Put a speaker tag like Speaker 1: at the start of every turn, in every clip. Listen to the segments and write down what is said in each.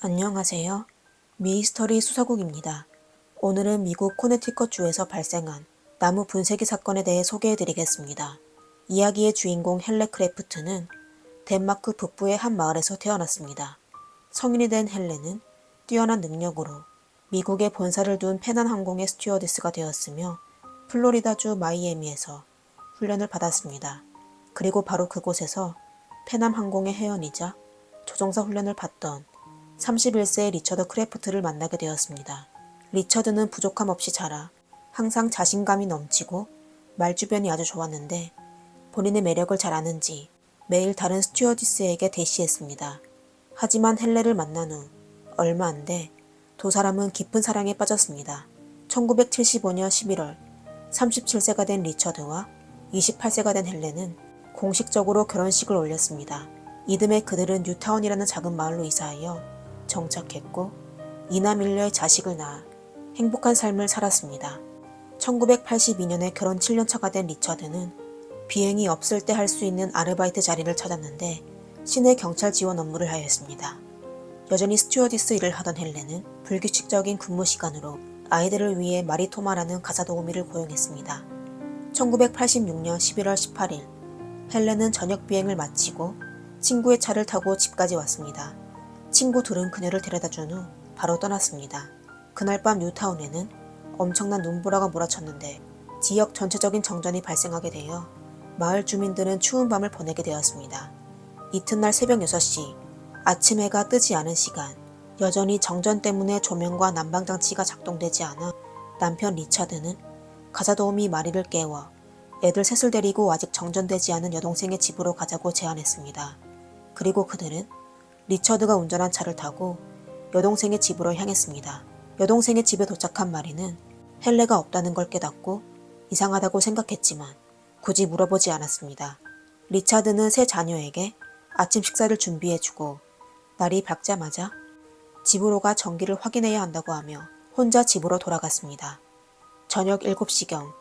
Speaker 1: 안녕하세요. 미스터리 수사국입니다. 오늘은 미국 코네티컷주에서 발생한 나무 분쇄기 사건에 대해 소개해드리겠습니다. 이야기의 주인공 헬레 크래프트는 덴마크 북부의 한 마을에서 태어났습니다. 성인이 된 헬레는 뛰어난 능력으로 미국에 본사를 둔 페난항공의 스튜어디스가 되었으며 플로리다주 마이애미에서 훈련을 받았습니다. 그리고 바로 그곳에서 페남항공의 회원이자 조종사 훈련을 받던 31세의 리처드 크래프트를 만나게 되었습니다. 리처드는 부족함 없이 자라 항상 자신감이 넘치고 말주변이 아주 좋았는데 본인의 매력을 잘 아는지 매일 다른 스튜어디스에게 대시했습니다. 하지만 헬레를 만난 후 얼마 안 돼 두 사람은 깊은 사랑에 빠졌습니다. 1975년 11월 37세가 된 리처드와 28세가 된 헬레는 공식적으로 결혼식을 올렸습니다. 이듬해 그들은 뉴타운이라는 작은 마을로 이사하여 정착했고 이남일녀의 자식을 낳아 행복한 삶을 살았습니다. 1982년에 결혼 7년차가 된 리처드는 비행이 없을 때 할 수 있는 아르바이트 자리를 찾았는데 시내 경찰 지원 업무를 하였습니다. 여전히 스튜어디스 일을 하던 헬레는 불규칙적인 근무 시간으로 아이들을 위해 마리토마라는 가사도우미를 고용했습니다. 1986년 11월 18일 헬레는 저녁 비행을 마치고 친구의 차를 타고 집까지 왔습니다. 친구 둘은 그녀를 데려다준 후 바로 떠났습니다. 그날 밤 뉴타운에는 엄청난 눈보라가 몰아쳤는데 지역 전체적인 정전이 발생하게 되어 마을 주민들은 추운 밤을 보내게 되었습니다. 이튿날 새벽 6시 아침 해가 뜨지 않은 시간 여전히 정전 때문에 조명과 난방장치가 작동되지 않아 남편 리처드는 가사도우미 마리를 깨워 애들 셋을 데리고 아직 정전되지 않은 여동생의 집으로 가자고 제안했습니다. 그리고 그들은 리처드가 운전한 차를 타고 여동생의 집으로 향했습니다. 여동생의 집에 도착한 마리는 헬레가 없다는 걸 깨닫고 이상하다고 생각했지만 굳이 물어보지 않았습니다. 리차드는 세 자녀에게 아침 식사를 준비해주고 날이 밝자마자 집으로 가 전기를 확인해야 한다고 하며 혼자 집으로 돌아갔습니다. 저녁 7시경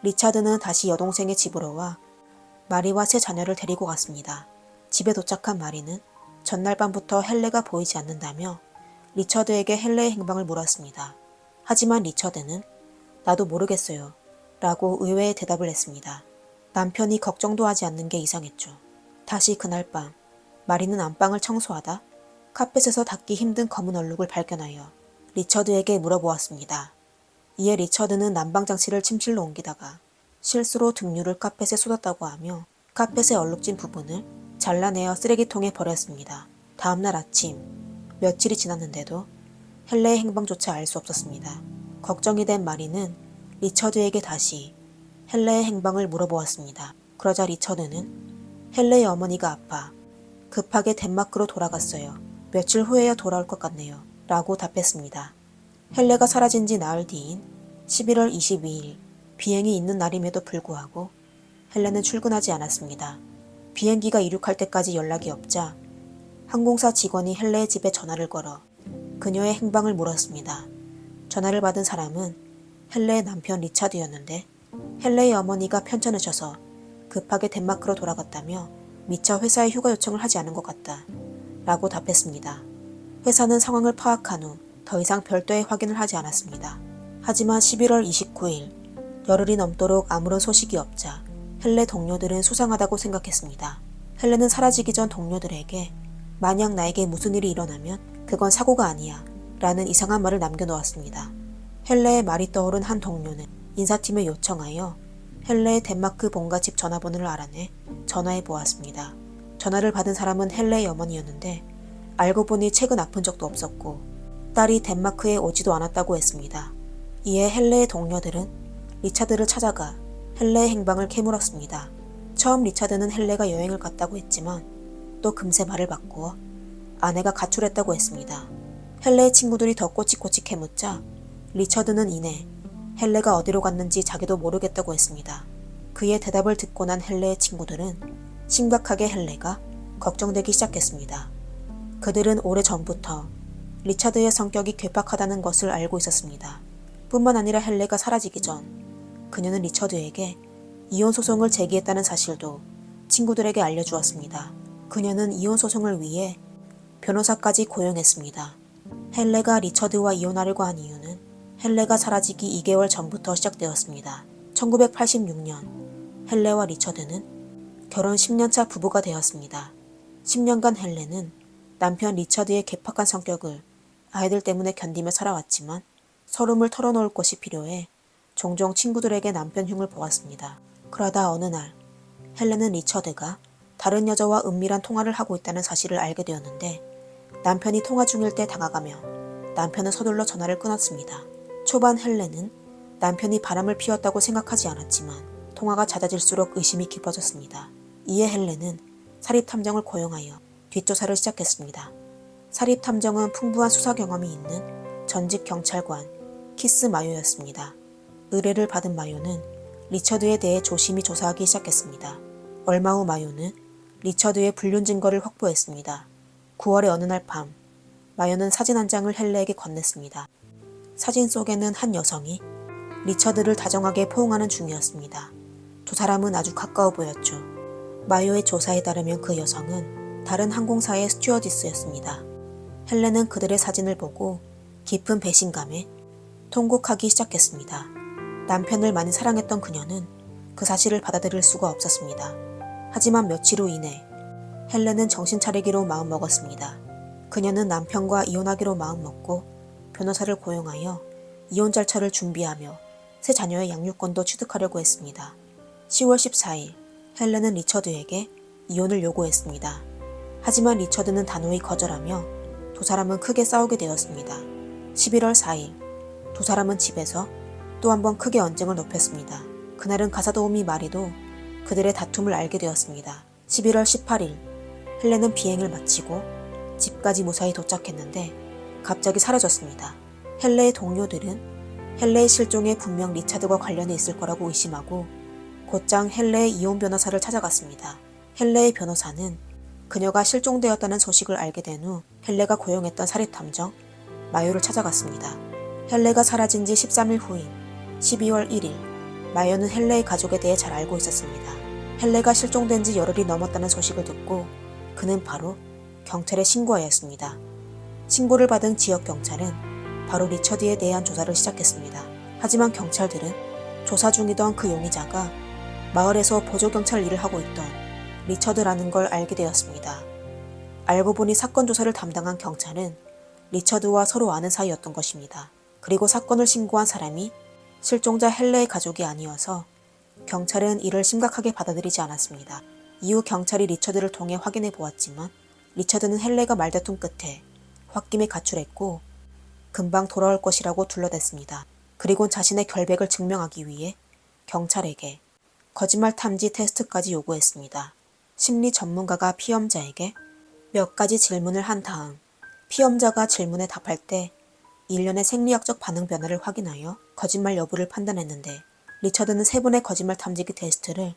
Speaker 1: 리차드는 다시 여동생의 집으로 와 마리와 세 자녀를 데리고 갔습니다. 집에 도착한 마리는 전날 밤부터 헬레가 보이지 않는다며 리처드에게 헬레의 행방을 물었습니다. 하지만 리처드는 나도 모르겠어요 라고 의외의 대답을 했습니다. 남편이 걱정도 하지 않는 게 이상했죠. 다시 그날 밤 마리는 안방을 청소하다 카펫에서 닦기 힘든 검은 얼룩을 발견하여 리처드에게 물어보았습니다. 이에 리처드는 난방장치를 침실로 옮기다가 실수로 등유를 카펫에 쏟았다고 하며 카펫의 얼룩진 부분을 잘라내어 쓰레기통에 버렸습니다. 다음날 아침 며칠이 지났는데도 헬레의 행방조차 알 수 없었습니다. 걱정이 된 마리는 리처드에게 다시 헬레의 행방을 물어보았습니다. 그러자 리처드는 헬레의 어머니가 아파 급하게 덴마크로 돌아갔어요. 며칠 후에야 돌아올 것 같네요. 라고 답했습니다. 헬레가 사라진 지 나흘 뒤인 11월 22일 비행이 있는 날임에도 불구하고 헬레는 출근하지 않았습니다. 비행기가 이륙할 때까지 연락이 없자 항공사 직원이 헬레의 집에 전화를 걸어 그녀의 행방을 물었습니다. 전화를 받은 사람은 헬레의 남편 리차드였는데 헬레의 어머니가 편찮으셔서 급하게 덴마크로 돌아갔다며 미처 회사에 휴가 요청을 하지 않은 것 같다 라고 답했습니다. 회사는 상황을 파악한 후 더 이상 별도의 확인을 하지 않았습니다. 하지만 11월 29일 열흘이 넘도록 아무런 소식이 없자 헬레 동료들은 수상하다고 생각했습니다. 헬레는 사라지기 전 동료들에게 만약 나에게 무슨 일이 일어나면 그건 사고가 아니야 라는 이상한 말을 남겨놓았습니다. 헬레의 말이 떠오른 한 동료는 인사팀에 요청하여 헬레의 덴마크 본가 집 전화번호를 알아내 전화해 보았습니다. 전화를 받은 사람은 헬레의 어머니였는데 알고 보니 최근 아픈 적도 없었고 딸이 덴마크에 오지도 않았다고 했습니다. 이에 헬레의 동료들은 리차드를 찾아가 헬레의 행방을 캐물었습니다. 처음 리차드는 헬레가 여행을 갔다고 했지만 또 금세 말을 바꾸어 아내가 가출했다고 했습니다. 헬레의 친구들이 더 꼬치꼬치 캐묻자 리처드는 이내 헬레가 어디로 갔는지 자기도 모르겠다고 했습니다. 그의 대답을 듣고 난 헬레의 친구들은 심각하게 헬레가 걱정되기 시작했습니다. 그들은 오래전부터 리차드의 성격이 괴팍하다는 것을 알고 있었습니다. 뿐만 아니라 헬레가 사라지기 전 그녀는 리처드에게 이혼 소송을 제기했다는 사실도 친구들에게 알려주었습니다. 그녀는 이혼 소송을 위해 변호사까지 고용했습니다. 헬레가 리처드와 이혼하려고 한 이유는 헬레가 사라지기 2개월 전부터 시작되었습니다. 1986년 헬레와 리처드는 결혼 10년차 부부가 되었습니다. 10년간 헬레는 남편 리처드의 괴팍한 성격을 아이들 때문에 견디며 살아왔지만 서름을 털어놓을 곳이 필요해 종종 친구들에게 남편 흉을 보았습니다. 그러다 어느 날 헬레는 리처드가 다른 여자와 은밀한 통화를 하고 있다는 사실을 알게 되었는데 남편이 통화 중일 때 다가가며 남편은 서둘러 전화를 끊었습니다. 초반 헬레는 남편이 바람을 피웠다고 생각하지 않았지만 통화가 잦아질수록 의심이 깊어졌습니다. 이에 헬레는 사립탐정을 고용하여 뒷조사를 시작했습니다. 사립탐정은 풍부한 수사 경험이 있는 전직 경찰관 키스 마요였습니다. 의뢰를 받은 마요는 리처드에 대해 조심히 조사하기 시작했습니다. 얼마 후 마요는 리처드의 불륜 증거를 확보했습니다. 9월의 어느 날 밤, 마요는 사진 한 장을 헬레에게 건넸습니다. 사진 속에는 한 여성이 리처드를 다정하게 포옹하는 중이었습니다. 두 사람은 아주 가까워 보였죠. 마요의 조사에 따르면 그 여성은 다른 항공사의 스튜어디스였습니다. 헬레는 그들의 사진을 보고 깊은 배신감에 통곡하기 시작했습니다. 남편을 많이 사랑했던 그녀는 그 사실을 받아들일 수가 없었습니다. 하지만 며칠 후 이내 헬레는 정신 차리기로 마음먹었습니다. 그녀는 남편과 이혼하기로 마음먹고 변호사를 고용하여 이혼 절차를 준비하며 새 자녀의 양육권도 취득하려고 했습니다. 10월 14일 헬레는 리처드에게 이혼을 요구했습니다. 하지만 리처드는 단호히 거절하며 두 사람은 크게 싸우게 되었습니다. 11월 4일 두 사람은 집에서 또 한 번 크게 언쟁을 높였습니다. 그날은 가사도우미 마리도 그들의 다툼을 알게 되었습니다. 11월 18일 헬레는 비행을 마치고 집까지 무사히 도착했는데 갑자기 사라졌습니다. 헬레의 동료들은 헬레의 실종에 분명 리차드와 관련이 있을 거라고 의심하고 곧장 헬레의 이혼 변호사를 찾아갔습니다. 헬레의 변호사는 그녀가 실종되었다는 소식을 알게 된 후 헬레가 고용했던 사립탐정 마요를 찾아갔습니다. 헬레가 사라진 지 13일 후인 12월 1일 마요는 헬레의 가족에 대해 잘 알고 있었습니다. 헬레가 실종된 지 열흘이 넘었다는 소식을 듣고 그는 바로 경찰에 신고하였습니다. 신고를 받은 지역 경찰은 바로 리처드에 대한 조사를 시작했습니다. 하지만 경찰들은 조사 중이던 그 용의자가 마을에서 보조경찰 일을 하고 있던 리처드라는 걸 알게 되었습니다. 알고 보니 사건 조사를 담당한 경찰은 리처드와 서로 아는 사이였던 것입니다. 그리고 사건을 신고한 사람이 실종자 헬레의 가족이 아니어서 경찰은 이를 심각하게 받아들이지 않았습니다. 이후 경찰이 리처드를 통해 확인해 보았지만 리처드는 헬레가 말다툼 끝에 홧김에 가출했고 금방 돌아올 것이라고 둘러댔습니다. 그리고 자신의 결백을 증명하기 위해 경찰에게 거짓말 탐지 테스트까지 요구했습니다. 심리 전문가가 피험자에게 몇 가지 질문을 한 다음 피험자가 질문에 답할 때 일련의 생리학적 반응 변화를 확인하여 거짓말 여부를 판단했는데 리처드는 3번의 거짓말 탐지기 테스트를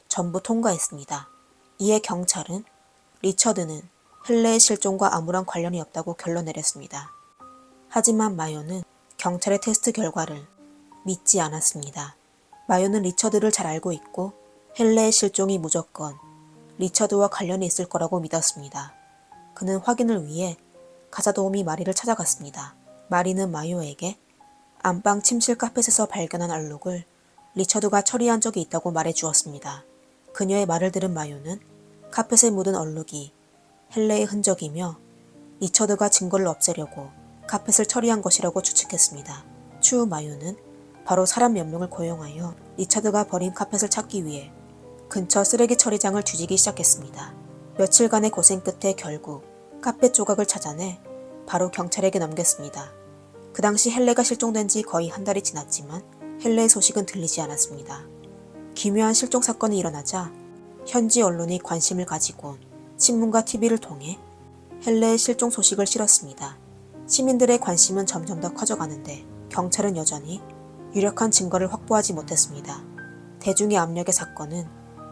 Speaker 1: 전부 통과했습니다. 이에 경찰은 리처드는 헬레의 실종과 아무런 관련이 없다고 결론 내렸습니다. 하지만 마요는 경찰의 테스트 결과를 믿지 않았습니다. 마요는 리처드를 잘 알고 있고 헬레의 실종이 무조건 리처드와 관련이 있을 거라고 믿었습니다. 그는 확인을 위해 가사도우미 마리를 찾아갔습니다. 마리는 마요에게 안방 침실 카펫에서 발견한 얼룩을 리처드가 처리한 적이 있다고 말해주었습니다. 그녀의 말을 들은 마요는 카펫에 묻은 얼룩이 헬레의 흔적이며 리처드가 증거를 없애려고 카펫을 처리한 것이라고 추측했습니다. 추후 마요는 바로 사람 몇 명을 고용하여 리처드가 버린 카펫을 찾기 위해 근처 쓰레기 처리장을 뒤지기 시작했습니다. 며칠간의 고생 끝에 결국 카펫 조각을 찾아내 바로 경찰에게 넘겼습니다. 그 당시 헬레가 실종된 지 거의 한 달이 지났지만 헬레의 소식은 들리지 않았습니다. 기묘한 실종 사건이 일어나자 현지 언론이 관심을 가지고 신문과 TV를 통해 헬레의 실종 소식을 실었습니다. 시민들의 관심은 점점 더 커져가는데 경찰은 여전히 유력한 증거를 확보하지 못했습니다. 대중의 압력의 사건은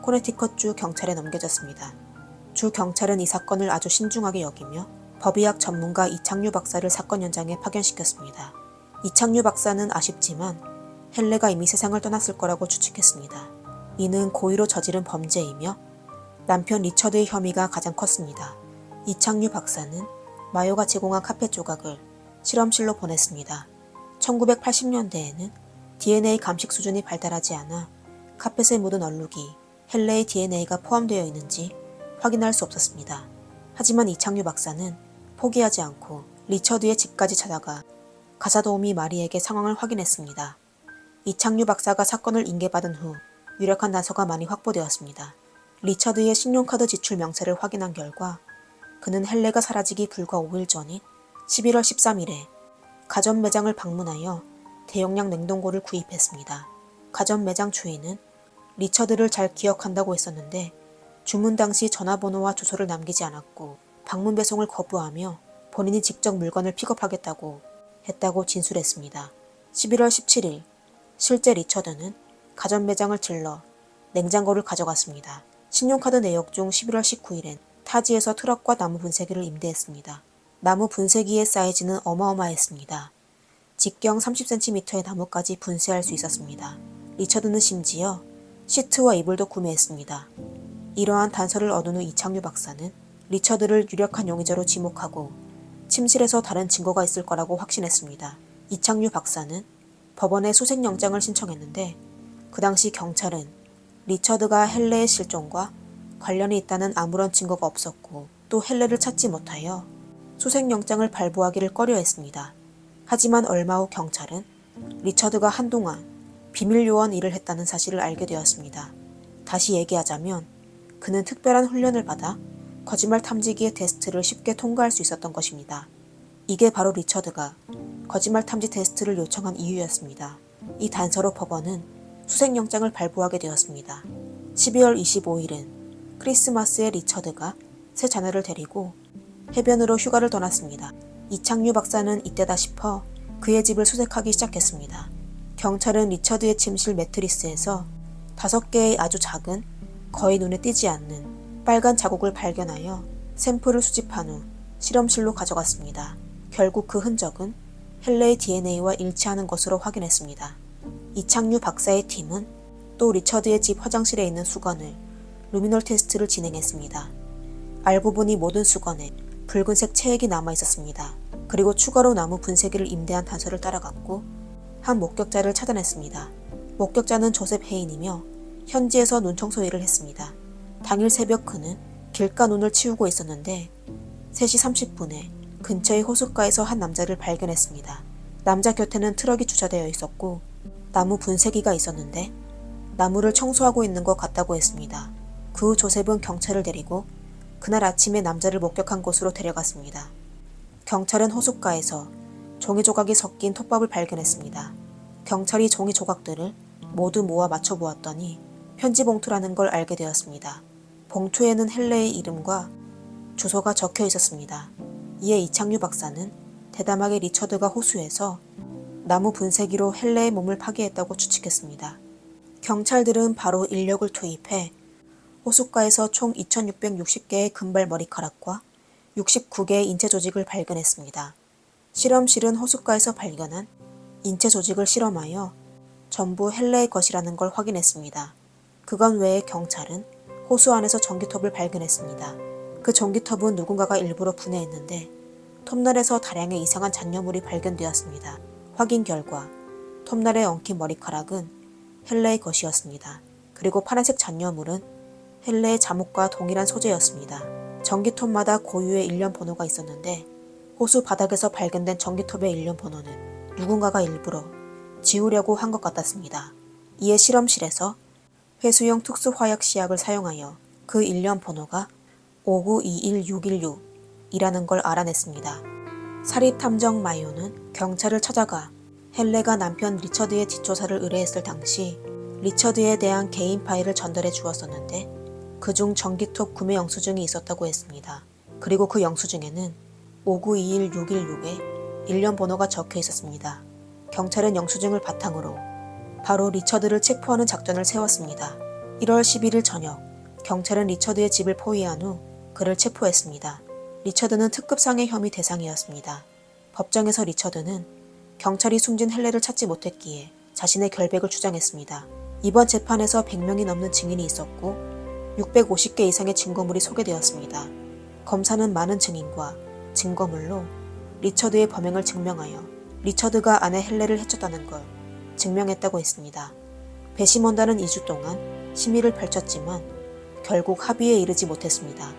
Speaker 1: 코네티컷주 경찰에 넘겨졌습니다. 주 경찰은 이 사건을 아주 신중하게 여기며 법의학 전문가 이창유 박사를 사건 현장에 파견시켰습니다. 이창유 박사는 아쉽지만 헬레가 이미 세상을 떠났을 거라고 추측했습니다. 이는 고의로 저지른 범죄이며 남편 리처드의 혐의가 가장 컸습니다. 이창유 박사는 마요가 제공한 카펫 조각을 실험실로 보냈습니다. 1980년대에는 DNA 감식 수준이 발달하지 않아 카펫에 묻은 얼룩이 헬레의 DNA가 포함되어 있는지 확인할 수 없었습니다. 하지만 이창류 박사는 포기하지 않고 리처드의 집까지 찾아가 가사도우미 마리에게 상황을 확인했습니다. 이창류 박사가 사건을 인계받은 후 유력한 단서가 많이 확보되었습니다. 리처드의 신용카드 지출 명세를 확인한 결과 그는 헬레가 사라지기 불과 5일 전인 11월 13일에 가전 매장을 방문하여 대용량 냉동고를 구입했습니다. 가전 매장 주인은 리처드를 잘 기억한다고 했었는데 주문 당시 전화번호와 주소를 남기지 않았고 방문 배송을 거부하며 본인이 직접 물건을 픽업하겠다고 했다고 진술했습니다. 11월 17일 실제 리처드는 가전 매장을 들러 냉장고를 가져갔습니다. 신용카드 내역 중 11월 19일엔 타지에서 트럭과 나무 분쇄기를 임대했습니다. 나무 분쇄기의 사이즈는 어마어마했습니다. 직경 30cm의 나무까지 분쇄할 수 있었습니다. 리처드는 심지어 시트와 이불도 구매했습니다. 이러한 단서를 얻은 후 이창류 박사는 리처드를 유력한 용의자로 지목하고 침실에서 다른 증거가 있을 거라고 확신했습니다. 이창류 박사는 법원에 수색영장을 신청했는데 그 당시 경찰은 리처드가 헬레의 실종과 관련이 있다는 아무런 증거가 없었고 또 헬레를 찾지 못하여 수색영장을 발부하기를 꺼려했습니다. 하지만 얼마 후 경찰은 리처드가 한동안 비밀요원 일을 했다는 사실을 알게 되었습니다. 다시 얘기하자면 그는 특별한 훈련을 받아 거짓말 탐지기의 테스트를 쉽게 통과할 수 있었던 것입니다. 이게 바로 리처드가 거짓말 탐지 테스트를 요청한 이유였습니다. 이 단서로 법원은 수색영장을 발부하게 되었습니다. 12월 25일은 크리스마스에 리처드가 세 자녀를 데리고 해변으로 휴가를 떠났습니다. 이창류 박사는 이때다 싶어 그의 집을 수색하기 시작했습니다. 경찰은 리처드의 침실 매트리스에서 5개의 아주 작은, 거의 눈에 띄지 않는 빨간 자국을 발견하여 샘플을 수집한 후 실험실로 가져갔습니다. 결국 그 흔적은 헬레의 DNA와 일치하는 것으로 확인했습니다. 이창류 박사의 팀은 또 리처드의 집 화장실에 있는 수건을 루미놀 테스트를 진행했습니다. 알고 보니 모든 수건에 붉은색 체액이 남아 있었습니다. 그리고 추가로 나무 분쇄기를 임대한 단서를 따라갔고 한 목격자를 찾아냈습니다. 목격자는 조셉 헤인이며 현지에서 눈청소 일을 했습니다. 당일 새벽 그는 길가 눈을 치우고 있었는데 3시 30분에 근처의 호숫가에서 한 남자를 발견했습니다. 남자 곁에는 트럭이 주차되어 있었고 나무 분쇄기가 있었는데 나무를 청소하고 있는 것 같다고 했습니다. 그 후 조셉은 경찰을 데리고 그날 아침에 남자를 목격한 곳으로 데려갔습니다. 경찰은 호숫가에서 종이 조각이 섞인 톱밥을 발견했습니다. 경찰이 종이 조각들을 모두 모아 맞춰보았더니 편지 봉투라는 걸 알게 되었습니다. 봉투에는 헬레의 이름과 주소가 적혀 있었습니다. 이에 이창류 박사는 대담하게 리처드가 호수에서 나무 분쇄기로 헬레의 몸을 파괴했다고 추측했습니다. 경찰들은 바로 인력을 투입해 호숫가에서 총 2660개의 금발 머리카락과 69개의 인체 조직을 발견했습니다. 실험실은 호숫가에서 발견한 인체 조직을 실험하여 전부 헬레의 것이라는 걸 확인했습니다. 그건 외에 경찰은 호수 안에서 전기톱을 발견했습니다. 그 전기톱은 누군가가 일부러 분해했는데 톱날에서 다량의 이상한 잔여물이 발견되었습니다. 확인 결과 톱날에 엉킨 머리카락은 헬레의 것이었습니다. 그리고 파란색 잔여물은 헬레의 잠옷과 동일한 소재였습니다. 전기톱마다 고유의 일련 번호가 있었는데 호수 바닥에서 발견된 전기톱의 일련 번호는 누군가가 일부러 지우려고 한 것 같았습니다. 이에 실험실에서 회수용 특수화학 시약을 사용하여 그 일련 번호가 5921616이라는 걸 알아냈습니다. 사립탐정 마이오는 경찰을 찾아가 헬레가 남편 리처드의 뒷조사를 의뢰했을 당시 리처드에 대한 개인 파일을 전달해 주었었는데 그중 전기톱 구매 영수증이 있었다고 했습니다. 그리고 그 영수증에는 5921616의 일련 번호가 적혀 있었습니다. 경찰은 영수증을 바탕으로 바로 리처드를 체포하는 작전을 세웠습니다. 1월 11일 저녁 경찰은 리처드의 집을 포위한 후 그를 체포했습니다. 리처드는 특급상해 혐의 대상이었습니다. 법정에서 리처드는 경찰이 숨진 헬레를 찾지 못했기에 자신의 결백을 주장했습니다. 이번 재판에서 100명이 넘는 증인이 있었고 650개 이상의 증거물이 소개되었습니다. 검사는 많은 증인과 증거물로 리처드의 범행을 증명하여 리처드가 아내 헬레를 해쳤다는 걸 증명했다고 했습니다. 배심원단은 2주 동안 심의를 펼쳤지만 결국 합의에 이르지 못했습니다.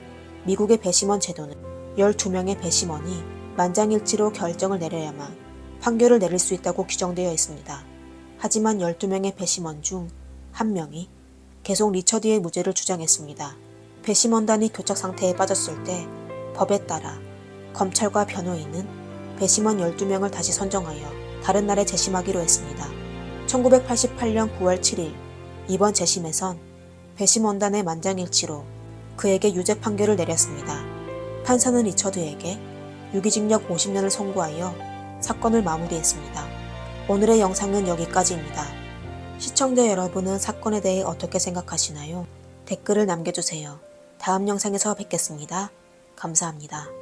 Speaker 1: 미국의 배심원 제도는 12명의 배심원이 만장일치로 결정을 내려야만 판결을 내릴 수 있다고 규정되어 있습니다. 하지만 12명의 배심원 중 1명이 계속 리처드의 무죄를 주장했습니다. 배심원단이 교착 상태에 빠졌을 때 법에 따라 검찰과 변호인은 배심원 12명을 다시 선정하여 다른 날에 재심하기로 했습니다. 1988년 9월 7일 이번 재심에선 배심원단의 만장일치로 그에게 유죄 판결을 내렸습니다. 판사는 리처드에게 유기징역 50년을 선고하여 사건을 마무리했습니다. 오늘의 영상은 여기까지입니다. 시청자 여러분은 사건에 대해 어떻게 생각하시나요? 댓글을 남겨주세요. 다음 영상에서 뵙겠습니다. 감사합니다.